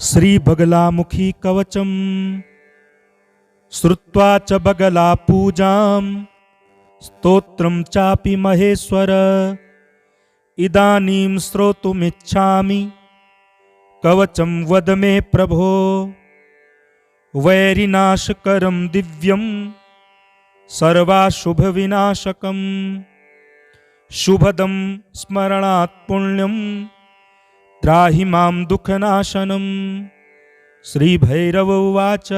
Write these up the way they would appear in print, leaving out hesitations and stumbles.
श्रीबगलामुखी कवचम श्रुत्वा च बगला पूजां स्तोत्रं चापि महेश्वर इदानीं श्रोतुमिच्छामि कवचं वद मे प्रभो वैरिनाशकरं दिव्यं सर्वाशुभविनाशकं शुभदं स्मरणात् पुण्यं त्राहि मां दुःखनाशनं। श्रीभैरव उवाच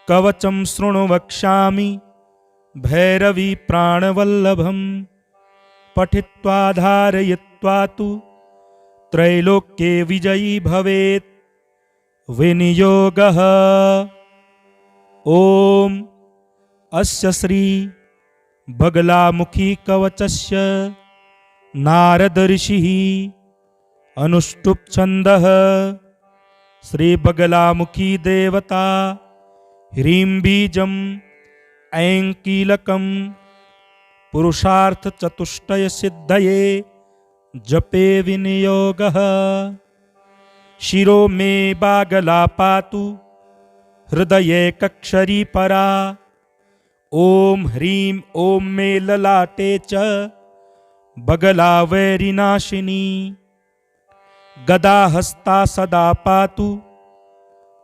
कवचं शृणु वक्ष्यामि भैरवी प्राणवल्लभं पठित्वा धारयित्वा तु त्रैलोक्ये विजयी भवेत् विनियोगः। ॐ अस्य श्री बगलामुखी कवचस्य नारद ऋषिः अनुष्टुप् छन्दः। श्री बगलामुखी देवता ह्रीं बीजं ऐं कीलकं पुरुषार्थ चतुष्टय सिद्धये जपे विनियोगः। शिरो मे बागला पातु हृदये कक्षरी परा ॐ ह्रीं ॐ मे ललाटे च बगला वैरिनाशिनी गदा हस्ता सदा पातु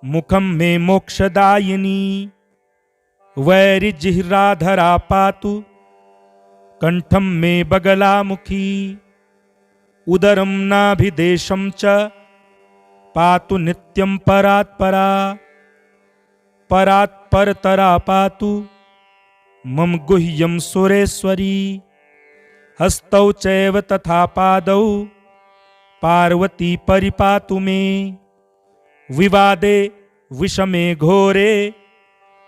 मुखं मे मोक्षदायिनी वैरिजिह्राधरा पातु कंठं मे बगलामुखी उदरं नाभिदेशं च पातु नित्यं परात्परा परात्परतरा पातु मम गुह्यं सुरेश्वरी हस्तौ चैव तथा पादौ पार्वती परिपातु मे विवादे विषमे घोरे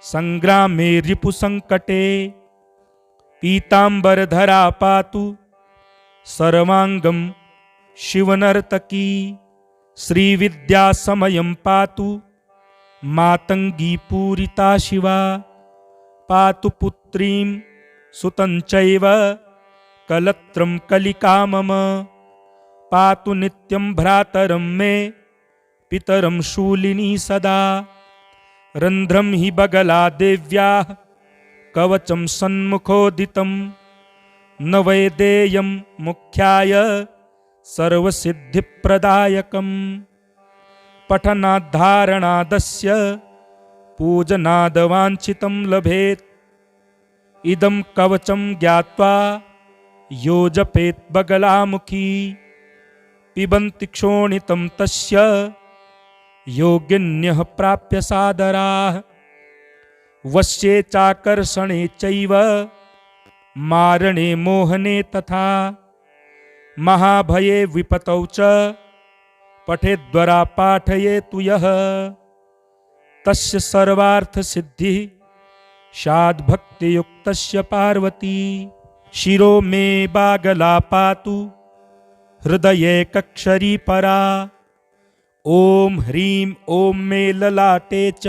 संग्रामे रिपुसंकटे पीतांबरधरा पातु सर्वांगं शिवनर्तकी श्रीविद्यासमयं पातु मातंगी पूरिता शिवा पातु पुत्रीं सुतं चैव कलत्रं कलिका मम पातु नित्यं भ्रातरं मे पितरं शूलिनी सदा रन्ध्रं हि बगला देव्याः कवचं सन्मुखोदितं न वैदेयं मुख्याय सर्वसिद्धिप्रदायकं पठनाद्धारणादस्य पूजनादवाञ्छितं लभेत् इदं कवचं ज्ञात्वा यो जपेत् बगलामुखी पिबन्ति क्षोणितं तस्य योगिन्यः प्राप्य सादराः वश्ये चाकर्षणे चैव मारणे मोहने तथा महाभये विपतौ च पठेद्वरा पाठयेतु यः तस्य सर्वार्थसिद्धिः शाद्भक्तियुक्तस्य पार्वती। शिरो मे बागला पातु हृदये कक्षरी परा ॐ ह्रीं ॐ मे ललाटे च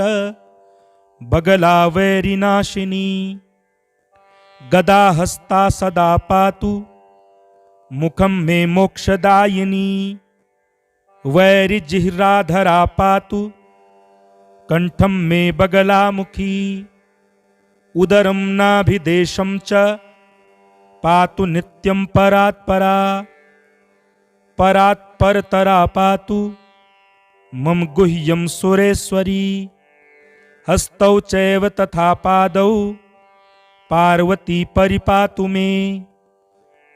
बगला वैरिनाशिनी गदा हस्ता सदा पातु मुखं मे मोक्षदायिनी वैरिजिह्राधरा पातु कंठं मे बगलामुखी उदरं नाभिदेशं च पातु नित्यं परात्परा परात्परतरा पातु मम गुह्यं सुरेश्वरी हस्तौ चैव तथा पादौ पार्वती परिपातु मे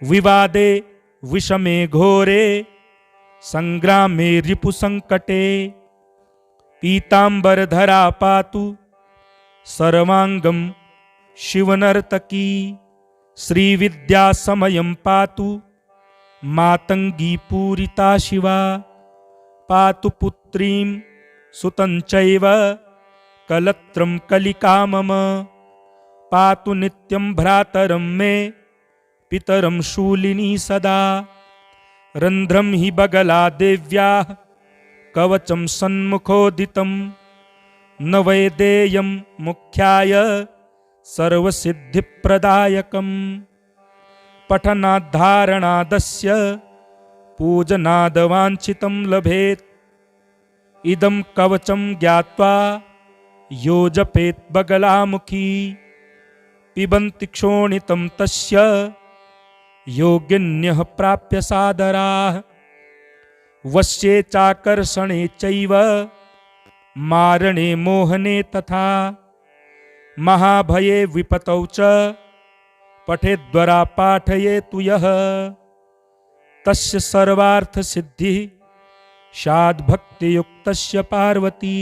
विवादे विषमे घोरे संग्रामे रिपुसंकटे पीतांबरधरा पातु सर्वांगं शिवनर्तकी श्रीविद्यासमयं पातु मातंगी पूरिता शिवा पातु पुत्रीं सुतं चैव कलत्रं कलिका मम पातु नित्यं भ्रातरं मे पितरं शूलिनी सदा रन्ध्रं हि बगला देव्याः कवचं सन्मुखोदितं न वैदेयं मुख्याय सर्वसिद्धिप्रदायकं पठनाद्धारणादस्य पूजनादवाञ्छितं लभेत् इदं कवचं ज्ञात्वा यो जपेत् बगलामुखी पिबन्ति क्षोणितं तस्य योगिन्यः प्राप्य सादराः वश्ये चाकर्षणे चैव मारणे मोहने तथा महाभये विपतौ च पठेद्वरा पाठयेतु यः तस्य सर्वार्थसिद्धिः शाद्भक्तियुक्तस्य पार्वती।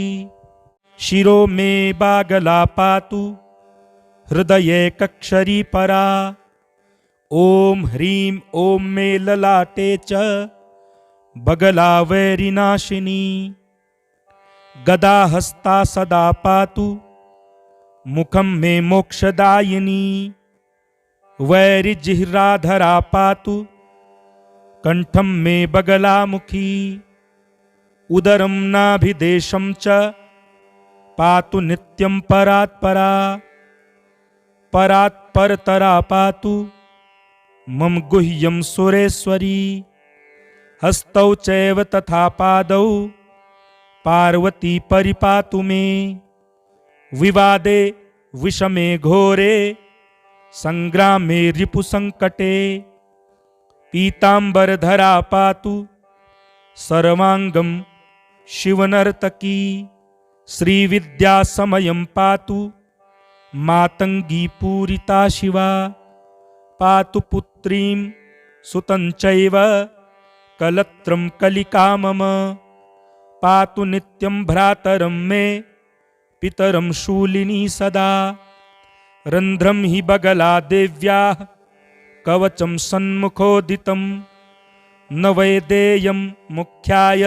शिरो मे बागला पातु हृदये कक्षरी परा ॐ ह्रीं ॐ मे ललाटे च बगला वैरिनाशिनी गदा हस्ता सदा पातु मुखं मे मोक्षदायिनी वैरिजिह्राधरा पातु कंठं मे बगलामुखी उदरं नाभिदेशं च पातु नित्यं परात्परा परात्परतरा पातु मम गुह्यं सुरेश्वरी हस्तौ चैव तथा पादौ पार्वती परिपातु मे विवादे विषमे घोरे संग्रामे रिपुसंकटे पीतांबरधरा पातु सर्वांगं शिवनर्तकी श्रीविद्यासमयं पातु मातंगी पूरिता शिवा पातु पुत्रीं सुतं चैव कलत्रं कलिका मम पातु नित्यं भ्रातरं मे पितरं शूलिनी सदा रन्ध्रं हि बगला देव्याः कवचं सन्मुखोदितं न वैदेयं मुख्याय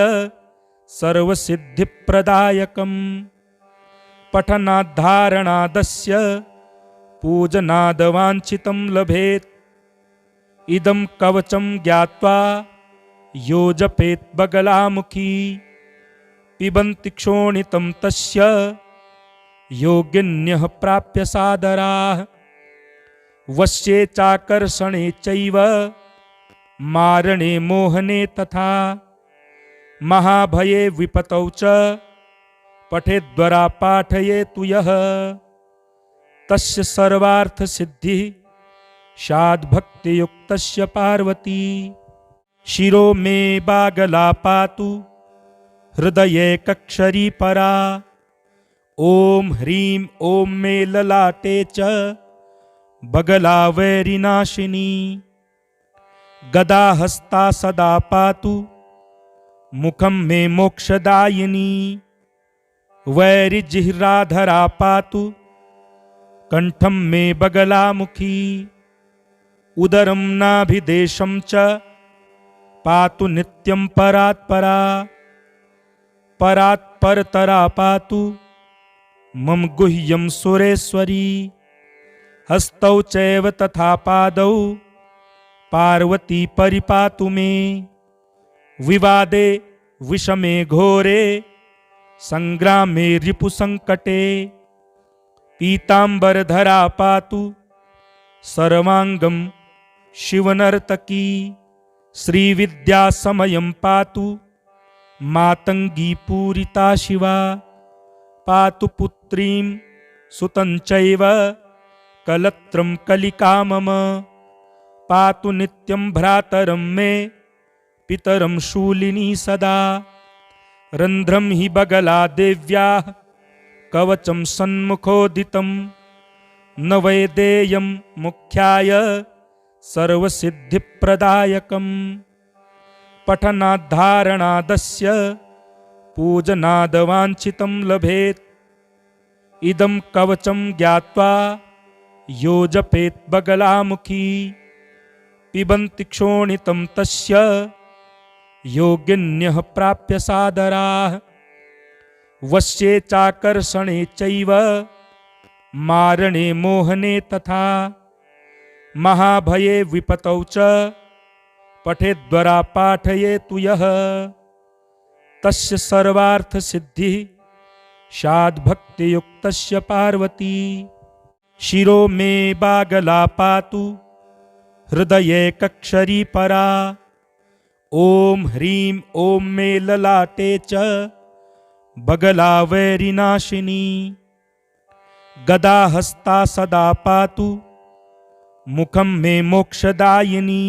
सर्वसिद्धिप्रदायकम् पठनाद्धारणादस्य पूजनादवाञ्छितं लभेत् इदं कवचं ज्ञात्वा यो जपेत् बगलामुखी पिबन्ति क्षोणितं तस्य योगिन्यः प्राप्य सादराः वश्ये चाकर्षणे चैव मारणे मोहने तथा महाभये विपतौ च पठेद्वरा पाठयेतु यः तस्य सर्वार्थसिद्धिः शाद्भक्तियुक्तस्य पार्वती। शिरो मे बागला पातु हृदये कक्षरी परा ॐ ह्रीं ॐ मे ललाटे च बगला वैरिनाशिनी गदा हस्ता सदा पातु मुखं मे मोक्षदायिनी वैरिजिह्राधरा पातु कंठं मे बगलामुखी उदरं नाभिदेशं च पातु नित्यं परात्परा परात्परतरा पातु मम गुह्यं सुरेश्वरी हस्तौ चैव तथा पादौ पार्वती परिपातु मे विवादे विषमे घोरे संग्रामे रिपुसंकटे पीतांबरधरा पातु सर्वांगं शिवनर्तकी श्रीविद्यासमयं पातु मातंगी पूरिता शिवा पातु पुत्रीं सुतं चैव कलत्रं कलिका मम पातु नित्यं भ्रातरं मे पितरं शूलिनी सदा रन्ध्रं हि बगला देव्याः कवचं सन्मुखोदितं न वैदेयं मुख्याय सर्वसिद्धिप्रदायकम् पठनाद्धारणादस्य पूजनादवाञ्छितं लभेत् इदं कवचं ज्ञात्वा यो जपेत् बगलामुखी पिबन्ति क्षोणितं तस्य योगिन्यः प्राप्य सादराः वश्ये चाकर्षणे चैव मारणे मोहने तथा महाभये विपतौ च पठेद्वरा पाठयेतु यः तस्य सर्वार्थसिद्धिः शाद्भक्तियुक्तस्य पार्वती। शिरो मे बागला पातु हृदये कक्षरी परा ॐ ह्रीं ॐ मे ललाटे च बगला वैरिनाशिनी गदा हस्ता सदा पातु मुखम मे मोक्षदायिनी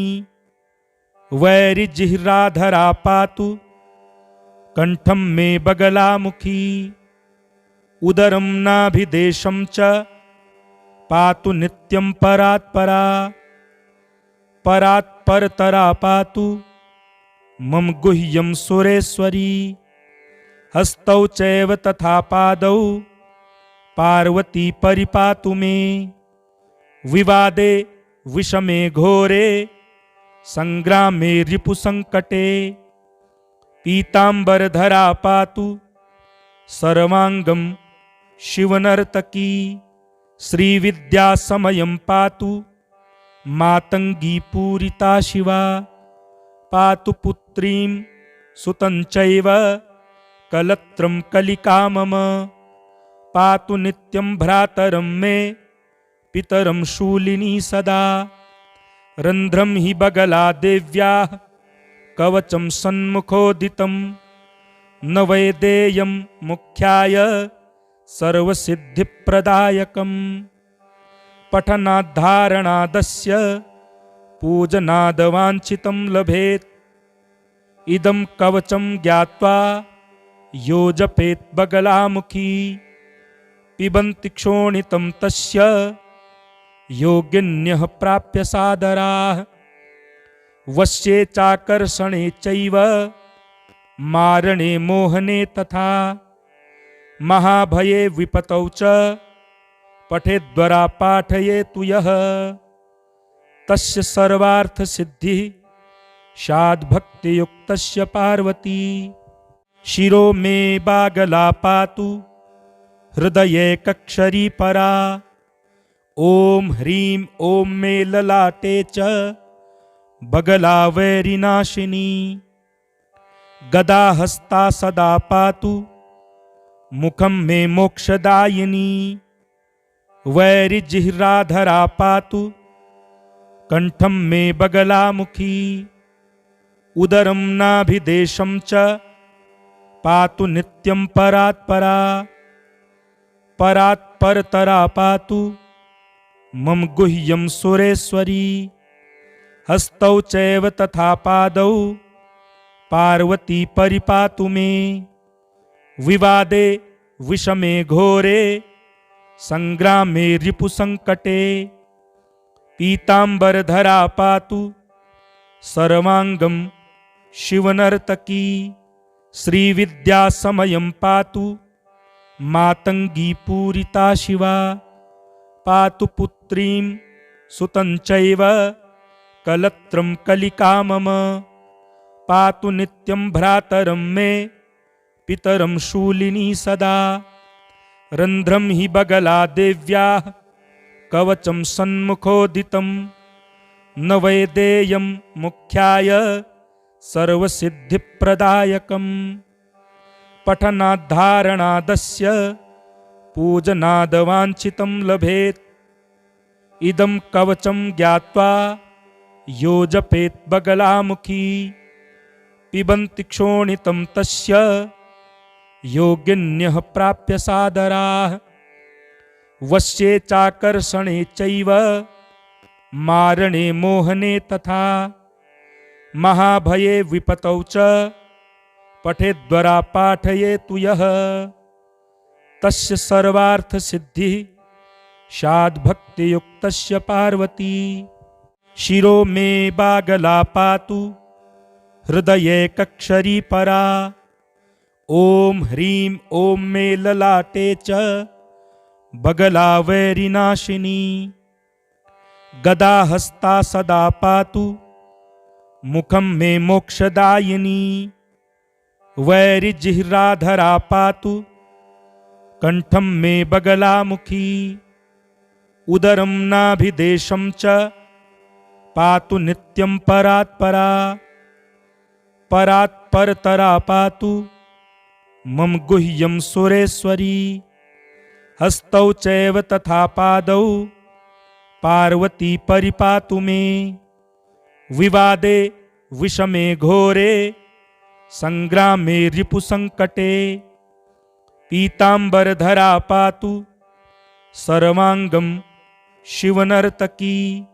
वैरिजिह्राधरा पातु कंठम मे बगलामुखी उदरम नाभिदेशम च पातु नित्यं परात्परा परात्परतरा पातु मम गुह्यं सुरेश्वरी हस्तौ चैव तथा पादौ पार्वती परिपातु मे विवादे विषमे घोरे संग्रामे रिपुसंकटे पीतांबरधरा पातु सर्वांगं शिवनर्तकी श्रीविद्यासमयं पातु मातंगी पूरिता शिवा पातु पुत्रीं सुतं चैव कलत्रं कलिका मम पातु नित्यं भ्रातरं मे पितरं शूलिनी सदा रंध्रं हि बगला देव्याः कवचं सन्मुखोदितं न वैदेयं मुख्याय सर्वसिद्धिप्रदायकम् पठनाद्धारणादस्य पूजनादवाञ्छितं लभेत् इदं कवचं ज्ञात्वा यो जपेत् बगलामुखी पिबन्ति क्षोणितं तस्य योगिन्यः प्राप्य सादराः वश्ये चाकर्षणे चैव मारणे मोहने तथा महाभये विपतौ च पठेद्वरा पाठयेतु यः तस्य सर्वार्थसिद्धिः शाद्भक्तियुक्तस्य पार्वती शिरो मे बागला पातु हृदये कक्षरी परा ओम ह्रीं ओम मे ललाटे च बगला वैरिनाशिनी गदा हस्ता सदा पातु मुखम मे मोक्षदायिनी वैरिजिह्राधरा पातु कंठम मे बगलामुखी उदरम नाभिदेशं च पातु नित्यं परात्परा परात्परतरा पातु मम गुह्यं सुरेश्वरी हस्तौ चैव तथा पादौ पार्वती परिपातु मे विवादे विषमे घोरे संग्रामे रिपुसंकटे पीतांबरधरा पातु सर्वांगं शिवनर्तकी श्रीविद्यासमयं पातु मातंगी पूरिता शिवा पातु पुत्रीं सुतं चैव कलत्रं कलिका मम पातु नित्यं भ्रातरं मे पितरं शूलिनी सदा रंध्रं हि बगला देव्याः कवचं सन्मुखोदितं न वैदेयं मुख्याय सर्वसिद्धिप्रदायकम् पठनाद्धारणादस्य पूजनादवाञ्छितं लभेत् इदं कवचं ज्ञात्वा यो जपेत् बगलामुखी पिबन्ति क्षोणितं तस्य योगिन्यः प्राप्य सादराः वश्ये चाकर्षणे चैव मारणे मोहने तथा महाभये विपतौ च पठेद्वरा पाठयेतु यः तस्य सर्वार्थसिद्धिः शाद्भक्तियुक्तस्य पार्वती शिरो मे बागला पातु हृदये कक्षरी परा ओम ह्रीं ओम मे ललाटे च बगला वैरिनाशिनी गदा हस्ता सदा पातु मुखम मे मोक्षदायिनी वैरिजिह्राधरा पातु कंठम मे बगलामुखी उदरम नाभिदेशं च पातु नित्यं परात्परा परात्परतरा पातु मम गुह्यं सुरेश्वरी हस्तौ चैव तथा पादौ पार्वती परिपातु मे विवादे विषमे घोरे संग्रामे रिपुसंकटे पीताम्बरधरा पातु सर्वांगं शिवनर्तकी।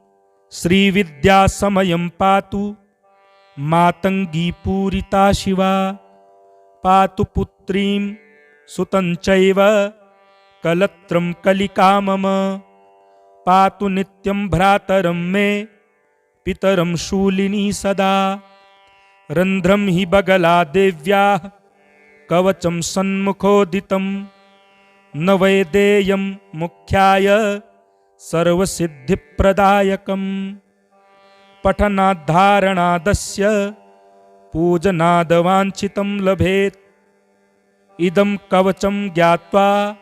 श्रीविद्यासमयं पातु मातंगी पूरिता शिवा। पातु पुत्रीं सुतं चैव कलत्रं कलिका मम। पातु नित्यं भ्रातरं मे पितरं शूलिनी सदा। रन्ध्रं हि बगला देव्याः कवचं सन्मुखोदितं। न वैदेयं मुख्याय सर्वसिद्धिप्रदायकम्। पठनाद्धारणादस्य पूजनादवाञ्छितं लभेत्। इदं कवचं ज्ञात्वा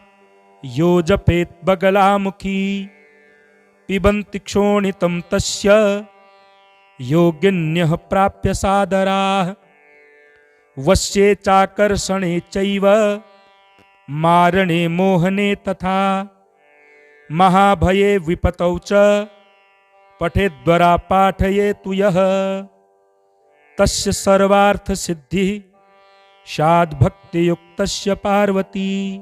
यो जपेत् बगलामुखी। पिबन्ति क्षोणितं तस्य योगिन्यः प्राप्य सादराः। वश्ये चाकर्षणे चैव मारणे मोहने तथा। महाभये विपतौ च पठेद्वरा पाठयेतु यः। तस्य सर्वार्थसिद्धिः स्याद्भक्तियुक्तस्य पार्वती।